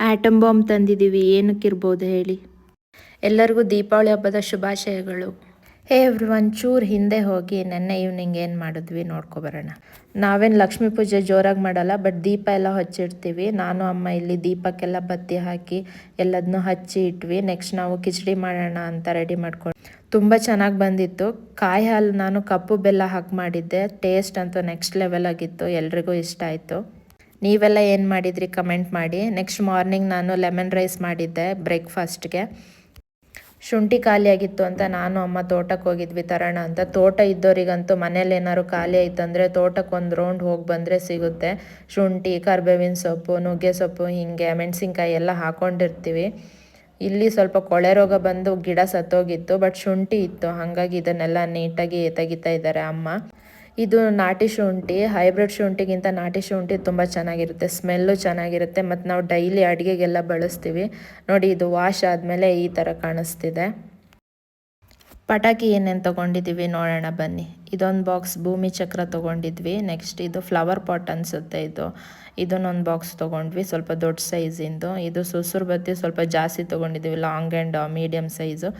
Atom bomb ತಂದಿದ್ದೀವಿ, ಏನಕ್ಕಿರ್ಬೋದು ಹೇಳಿ. ಎಲ್ಲರಿಗೂ ದೀಪಾವಳಿ ಹಬ್ಬದ ಶುಭಾಶಯಗಳು. ಹೇ ಒಂಚೂರು ಹಿಂದೆ ಹೋಗಿ ನೆನ್ನೆ ಈವ್ನಿಂಗ್ ಏನು ಮಾಡಿದ್ವಿ ನೋಡ್ಕೊಬರೋಣ. ನಾವೇನು ಲಕ್ಷ್ಮೀ ಪೂಜೆ ಜೋರಾಗಿ ಮಾಡಲ್ಲ, ಬಟ್ ದೀಪ ಎಲ್ಲ ಹಚ್ಚಿಡ್ತೀವಿ. ನಾನು ಅಮ್ಮ ಇಲ್ಲಿ ದೀಪಕ್ಕೆಲ್ಲ ಬತ್ತಿ ಹಾಕಿ ಎಲ್ಲದನ್ನೂ ಹಚ್ಚಿ ಇಟ್ವಿ. ನೆಕ್ಸ್ಟ್ ನಾವು ಕಿಚಡಿ ಮಾಡೋಣ ಅಂತ ರೆಡಿ ಮಾಡ್ಕೊಂಡು ತುಂಬ ಚೆನ್ನಾಗಿ ಬಂದಿತ್ತು. ಕಾಯಿ ಹಾಲು ನಾನು ಕಪ್ಪು ಬೆಲ್ಲ ಹಾಕಿ ಮಾಡಿದ್ದೆ. ಟೇಸ್ಟ್ ಅಂತೂ ನೆಕ್ಸ್ಟ್ ಲೆವೆಲ್ ಆಗಿತ್ತು, ಎಲ್ರಿಗೂ ಇಷ್ಟ ಆಯಿತು. ನೀವೆಲ್ಲ ಏನು ಮಾಡಿದ್ರಿ ಕಮೆಂಟ್ ಮಾಡಿ. ನೆಕ್ಸ್ಟ್ ಮಾರ್ನಿಂಗ್ ನಾನು ಲೆಮನ್ ರೈಸ್ ಮಾಡಿದ್ದೆ ಬ್ರೇಕ್ಫಾಸ್ಟ್ಗೆ. ಶುಂಠಿ ಖಾಲಿಯಾಗಿತ್ತು ಅಂತ ನಾನು ಅಮ್ಮ ತೋಟಕ್ಕೆ ಹೋಗಿದ್ವಿ ತರೋಣ ಅಂತ. ತೋಟ ಇದ್ದವರಿಗಂತೂ ಮನೇಲಿ ಏನಾದ್ರು ಖಾಲಿ ಆಯ್ತಂದರೆ ತೋಟಕ್ಕೆ ಒಂದು ರೌಂಡ್ ಹೋಗಿ ಬಂದರೆ ಸಿಗುತ್ತೆ. ಶುಂಠಿ, ಕರ್ಬೇವಿನ ಸೊಪ್ಪು, ನುಗ್ಗೆ ಸೊಪ್ಪು, ಹೀಗೆ ಮೆಣಸಿನ್ಕಾಯಿ ಎಲ್ಲ ಹಾಕ್ಕೊಂಡಿರ್ತೀವಿ. ಇಲ್ಲಿ ಸ್ವಲ್ಪ ಕೊಳೆ ರೋಗ ಬಂದು ಗಿಡ ಸತ್ತೋಗಿತ್ತು, ಬಟ್ ಶುಂಠಿ ಇತ್ತು, ಹಾಗಾಗಿ ಇದನ್ನೆಲ್ಲ ನೀಟಾಗಿ ತೆಗಿತಾ ಇದ್ದಾರೆ ಅಮ್ಮ. ಇದು ನಾಟಿ ಶುಂಠಿ. ಹೈಬ್ರಿಡ್ ಶುಂಠಿಗಿಂತ ನಾಟಿ ಶುಂಠಿ ತುಂಬ ಚೆನ್ನಾಗಿರುತ್ತೆ, ಸ್ಮೆಲ್ಲು ಚೆನ್ನಾಗಿರುತ್ತೆ, ಮತ್ತು ನಾವು ಡೈಲಿ ಅಡುಗೆಗೆಲ್ಲ ಬಳಸ್ತೀವಿ. ನೋಡಿ, ಇದು ವಾಶ್ ಆದಮೇಲೆ ಈ ಥರ ಕಾಣಿಸ್ತಿದೆ. ಪಟಾಕಿ ಏನೇನು ತೊಗೊಂಡಿದ್ದೀವಿ ನೋಡೋಣ ಬನ್ನಿ. ಇದೊಂದು ಬಾಕ್ಸ್ ಭೂಮಿ ಚಕ್ರ ತೊಗೊಂಡಿದ್ವಿ. ನೆಕ್ಸ್ಟ್ ಇದು ಫ್ಲವರ್ ಪಾಟ್ ಅನಿಸುತ್ತೆ. ಇದನ್ನೊಂದು ಬಾಕ್ಸ್ ತೊಗೊಂಡ್ವಿ, ಸ್ವಲ್ಪ ದೊಡ್ಡ ಸೈಜಿಂದು. ಇದು ಸುಸುರು ಬತ್ತಿ ಸ್ವಲ್ಪ ಜಾಸ್ತಿ ತೊಗೊಂಡಿದ್ದೀವಿ, long and medium size.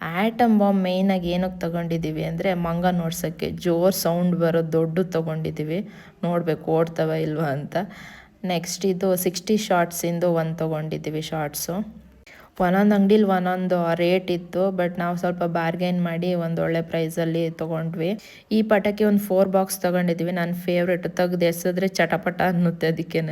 Atom bomb ಮೇಯ್ನಾಗಿ ಏನಕ್ಕೆ ತೊಗೊಂಡಿದ್ದೀವಿ ಅಂದರೆ ಮಂಗ ನೋಡ್ಸೋಕ್ಕೆ, ಜೋರು ಸೌಂಡ್ ಬರೋದು ದೊಡ್ಡದು ತೊಗೊಂಡಿದ್ದೀವಿ. ನೋಡಬೇಕು ಓಡ್ತವ ಇಲ್ವಾ ಅಂತ. ನೆಕ್ಸ್ಟ್ ಇದು 60 ಶಾರ್ಟ್ಸಿಂದು ಒಂದು ತೊಗೊಂಡಿದ್ದೀವಿ ಶಾರ್ಟ್ಸು. ಒಂದೊಂದು ಅಂಗಡೀಲಿ ಒಂದೊಂದು ರೇಟ್ ಇತ್ತು, ಬಟ್ ನಾವು ಸ್ವಲ್ಪ ಬಾರ್ಗೇನ್ ಮಾಡಿ ಒಂದು ಒಳ್ಳೆ ಪ್ರೈಸಲ್ಲಿ ತೊಗೊಂಡ್ವಿ. ಈ ಪಟಾಕಿ ಒಂದು 4 ಬಾಕ್ಸ್ ತೊಗೊಂಡಿದ್ದೀವಿ. ನನ್ನ ಫೇವ್ರೇಟು, ತೆಗ್ದು ಎಸಿದ್ರೆ ಚಟಪಟ ಅನ್ನುತ್ತೆ ಅದಕ್ಕೇ.